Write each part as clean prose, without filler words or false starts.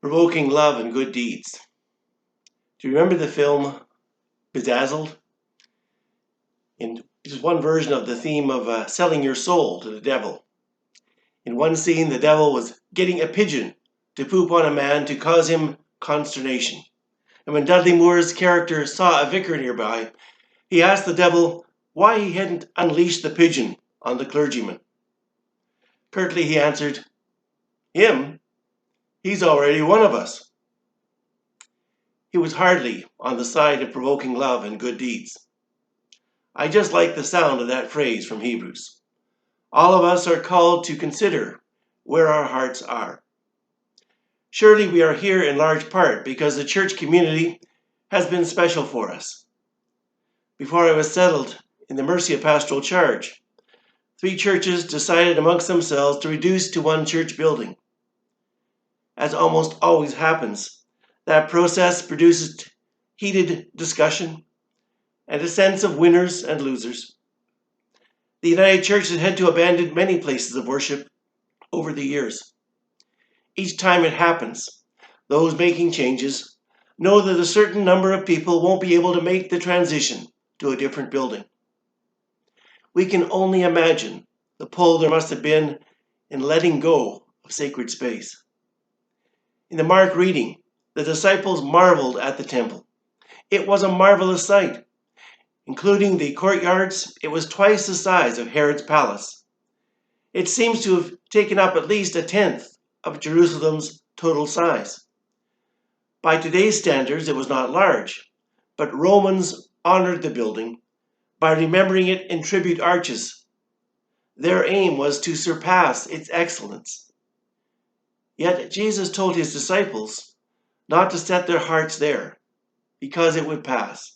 provoking love and good deeds. Do you remember the film Bedazzled? It is one version of the theme of selling your soul to the devil. In one scene, the devil was getting a pigeon to poop on a man to cause him consternation. And when Dudley Moore's character saw a vicar nearby, he asked the devil why he hadn't unleashed the pigeon on the clergyman. Curtly he answered, "Him? He's already one of us." He was hardly on the side of provoking love and good deeds. I just like the sound of that phrase from Hebrews. All of us are called to consider where our hearts are. Surely we are here in large part because the church community has been special for us. Before I was settled in the Mercia pastoral charge, 3 churches decided amongst themselves to reduce to one church building. As almost always happens, that process produces heated discussion and a sense of winners and losers. The United Church has had to abandon many places of worship over the years. Each time it happens, those making changes know that a certain number of people won't be able to make the transition to a different building. We can only imagine the pull there must have been in letting go of sacred space. In the Mark reading, the disciples marveled at the temple. It was a marvelous sight. Including the courtyards, it was twice the size of Herod's palace. It seems to have taken up at least 1/10 of Jerusalem's total size. By today's standards, it was not large, but Romans honored the building by remembering it in tribute arches. Their aim was to surpass its excellence. Yet Jesus told his disciples not to set their hearts there, because it would pass.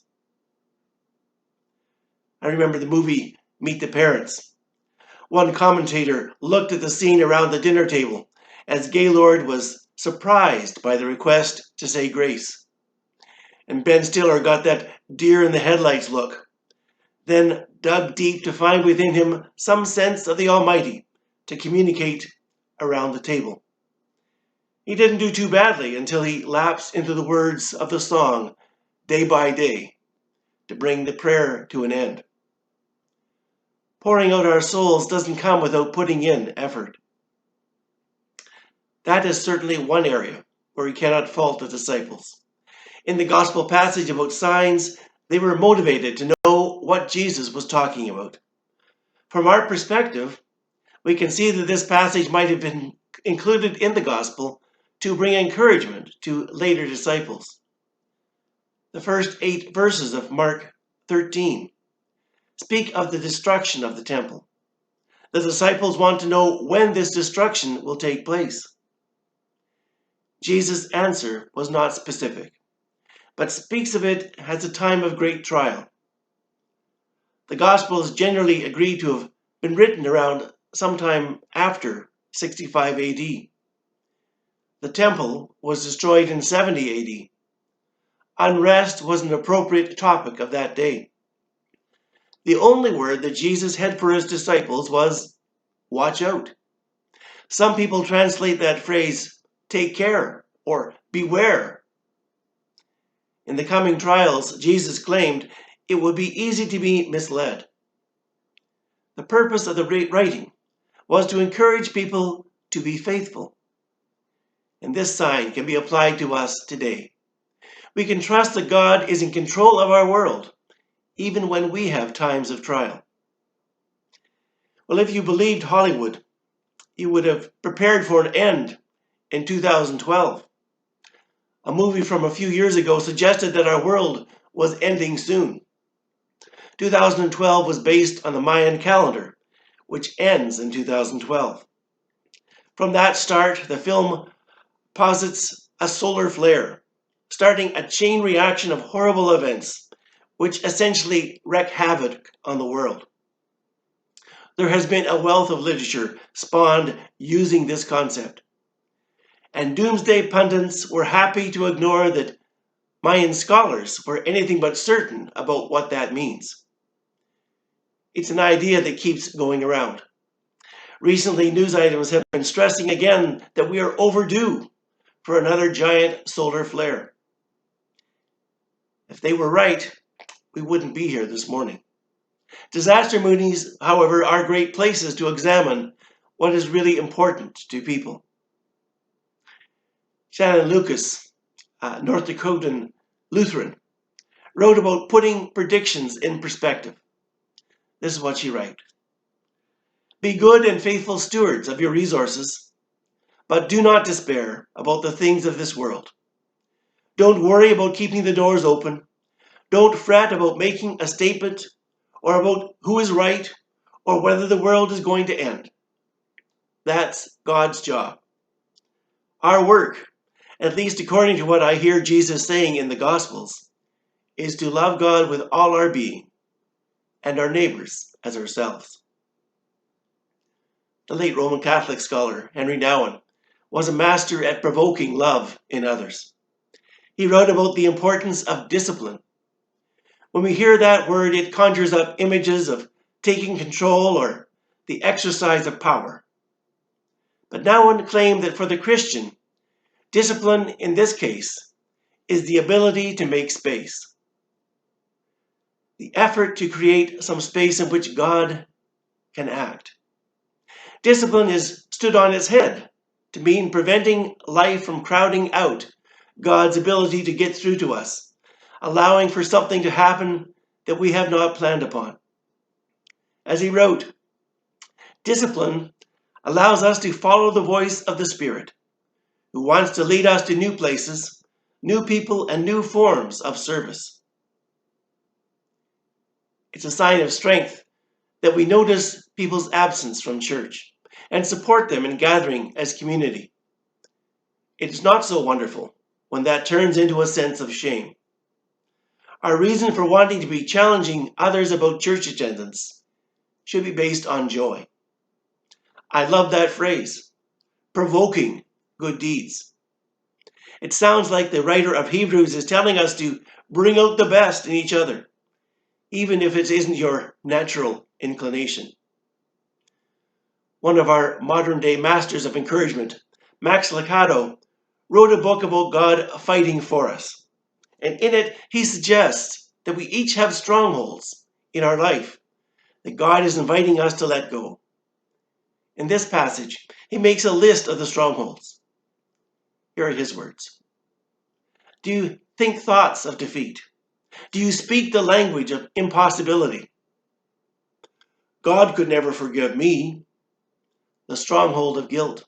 I remember the movie Meet the Parents. One commentator looked at the scene around the dinner table as Gaylord was surprised by the request to say grace. And Ben Stiller got that deer in the headlights look, then dug deep to find within him some sense of the Almighty to communicate around the table. He didn't do too badly until he lapsed into the words of the song, Day by Day, to bring the prayer to an end. Pouring out our souls doesn't come without putting in effort. That is certainly one area where we cannot fault the disciples. In the gospel passage about signs, they were motivated to know what Jesus was talking about. From our perspective, we can see that this passage might have been included in the gospel to bring encouragement to later disciples. The first 8 verses of Mark 13 speak of the destruction of the temple. The disciples want to know when this destruction will take place. Jesus' answer was not specific, but speaks of it as a time of great trial. The Gospels generally agreed to have been written around sometime after 65 AD. The temple was destroyed in 70 AD. Unrest was an appropriate topic of that day. The only word that Jesus had for his disciples was, watch out. Some people translate that phrase, take care, or beware. In the coming trials, Jesus claimed it would be easy to be misled. The purpose of the writing was to encourage people to be faithful. And this sign can be applied to us today. We can trust that God is in control of our world, even when we have times of trial. Well, if you believed Hollywood, you would have prepared for an end in 2012. A movie from a few years ago suggested that our world was ending soon. 2012 was based on the Mayan calendar, which ends in 2012. From that start, the film posits a solar flare, starting a chain reaction of horrible events, which essentially wreak havoc on the world. There has been a wealth of literature spawned using this concept. And doomsday pundits were happy to ignore that Mayan scholars were anything but certain about what that means. It's an idea that keeps going around. Recently, news items have been stressing again that we are overdue for another giant solar flare. If they were right, we wouldn't be here this morning. Disaster movies, however, are great places to examine what is really important to people. Shannon Lucas, North Dakotan Lutheran, wrote about putting predictions in perspective. This is what she wrote. Be good and faithful stewards of your resources, but do not despair about the things of this world. Don't worry about keeping the doors open. Don't fret about making a statement or about who is right or whether the world is going to end. That's God's job. Our work, at least according to what I hear Jesus saying in the Gospels, is to love God with all our being and our neighbors as ourselves. The late Roman Catholic scholar Henry Nouwen was a master at provoking love in others. He wrote about the importance of discipline. When we hear that word, it conjures up images of taking control or the exercise of power. But Nouwen claimed that for the Christian, discipline in this case is the ability to make space. The effort to create some space in which God can act. Discipline is stood on its head to mean preventing life from crowding out God's ability to get through to us, allowing for something to happen that we have not planned upon. As he wrote, discipline allows us to follow the voice of the Spirit, who wants to lead us to new places, new people, and new forms of service. It's a sign of strength that we notice people's absence from church and support them in gathering as community. It is not so wonderful when that turns into a sense of shame. Our reason for wanting to be challenging others about church attendance should be based on joy. I love that phrase, provoking good deeds. It sounds like the writer of Hebrews is telling us to bring out the best in each other, even if it isn't your natural inclination. One of our modern-day masters of encouragement, Max Lucado, wrote a book about God fighting for us. And in it, he suggests that we each have strongholds in our life that God is inviting us to let go. In this passage, he makes a list of the strongholds. Here are his words. Do you think thoughts of defeat? Do you speak the language of impossibility? God could never forgive me. The stronghold of guilt.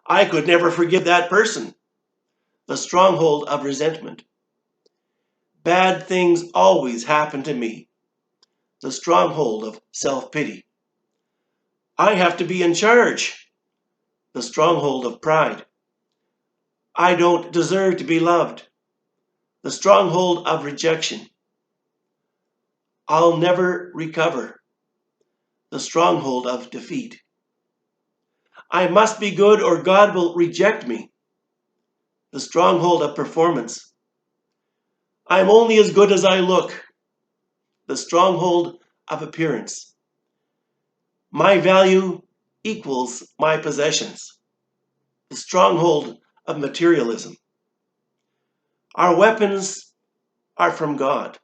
I could never forgive that person. The stronghold of resentment. Bad things always happen to me. The stronghold of self-pity. I have to be in charge. The stronghold of pride. I don't deserve to be loved. The stronghold of rejection. I'll never recover. The stronghold of defeat. I must be good or God will reject me. The stronghold of performance. I'm only as good as I look. The stronghold of appearance. My value equals my possessions. The stronghold of materialism. Our weapons are from God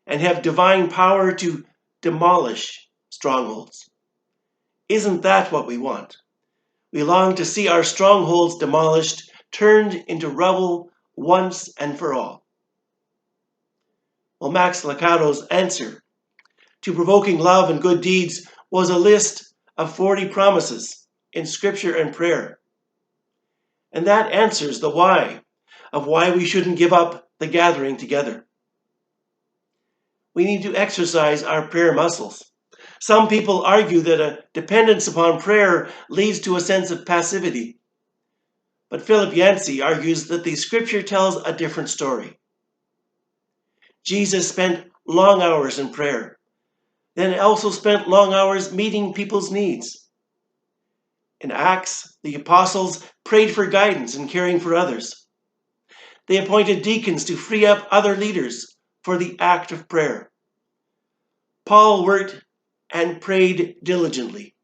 and have divine power to demolish strongholds. Isn't that what we want? We long to see our strongholds demolished, turned into rubble once and for all. Well, Max Lucado's answer to provoking love and good deeds was a list of 40 promises in Scripture and prayer. And that answers the why of why we shouldn't give up the gathering together. We need to exercise our prayer muscles. Some people argue that a dependence upon prayer leads to a sense of passivity. But Philip Yancey argues that the Scripture tells a different story. Jesus spent long hours in prayer, then also spent long hours meeting people's needs. In Acts, the apostles prayed for guidance and caring for others. They appointed deacons to free up other leaders for the act of prayer. Paul worked and prayed diligently.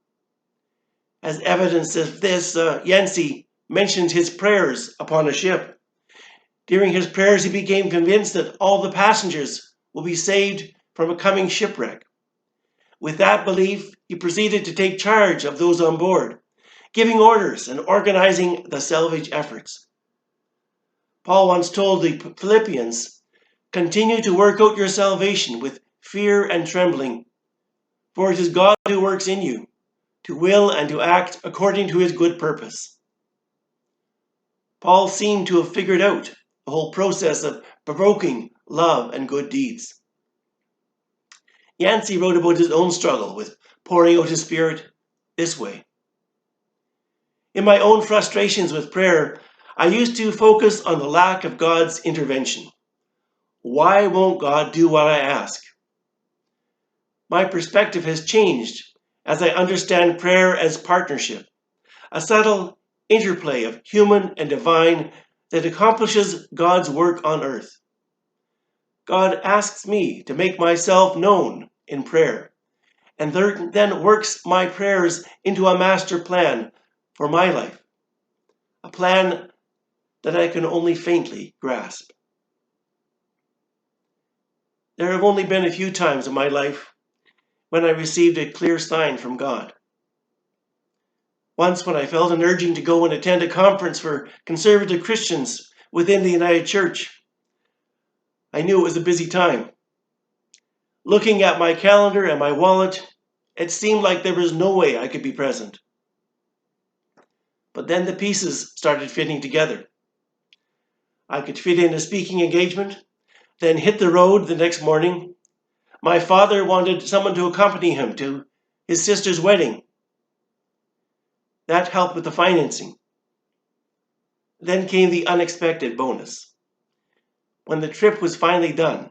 As evidence of this, Yancey mentioned his prayers upon a ship. During his prayers, he became convinced that all the passengers will be saved from a coming shipwreck. With that belief, he proceeded to take charge of those on board, giving orders and organizing the salvage efforts. Paul once told the Philippians, "Continue to work out your salvation with fear and trembling, for it is God who works in you, to will and to act according to his good purpose." Paul seemed to have figured out the whole process of provoking love and good deeds. Yancey wrote about his own struggle with pouring out his spirit this way. In my own frustrations with prayer, I used to focus on the lack of God's intervention. Why won't God do what I ask? My perspective has changed as I understand prayer as partnership, a subtle interplay of human and divine that accomplishes God's work on earth. God asks me to make myself known in prayer, and then works my prayers into a master plan for my life, a plan that I can only faintly grasp. There have only been a few times in my life when I received a clear sign from God. Once when I felt an urging to go and attend a conference for conservative Christians within the United Church. I knew it was a busy time. Looking at my calendar and my wallet, it seemed like there was no way I could be present. But then the pieces started fitting together. I could fit in a speaking engagement, then hit the road the next morning. My father wanted someone to accompany him to his sister's wedding. That helped with the financing. Then came the unexpected bonus. When the trip was finally done,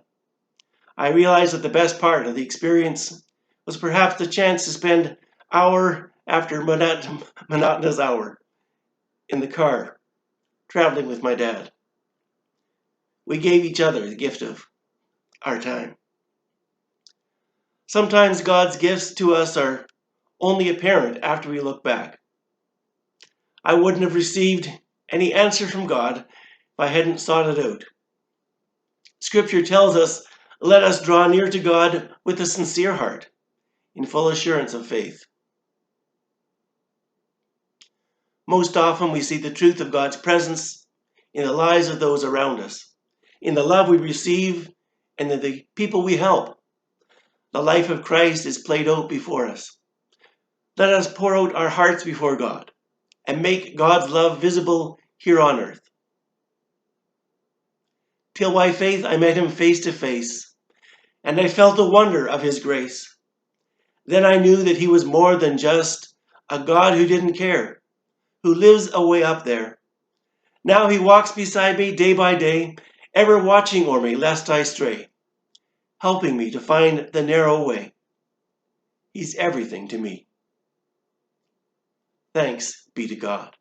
I realized that the best part of the experience was perhaps the chance to spend hour after monotonous hour in the car, traveling with my dad. We gave each other the gift of our time. Sometimes God's gifts to us are only apparent after we look back. I wouldn't have received any answer from God if I hadn't sought it out. Scripture tells us, "Let us draw near to God with a sincere heart, in full assurance of faith." Most often we see the truth of God's presence in the lives of those around us, in the love we receive, and in the people we help. The life of Christ is played out before us. Let us pour out our hearts before God and make God's love visible here on earth. Till by faith I met him face to face, and I felt the wonder of his grace. Then I knew that he was more than just a God who didn't care, who lives away up there. Now he walks beside me day by day, ever watching o'er me lest I stray, helping me to find the narrow way. He's everything to me. Thanks be to God.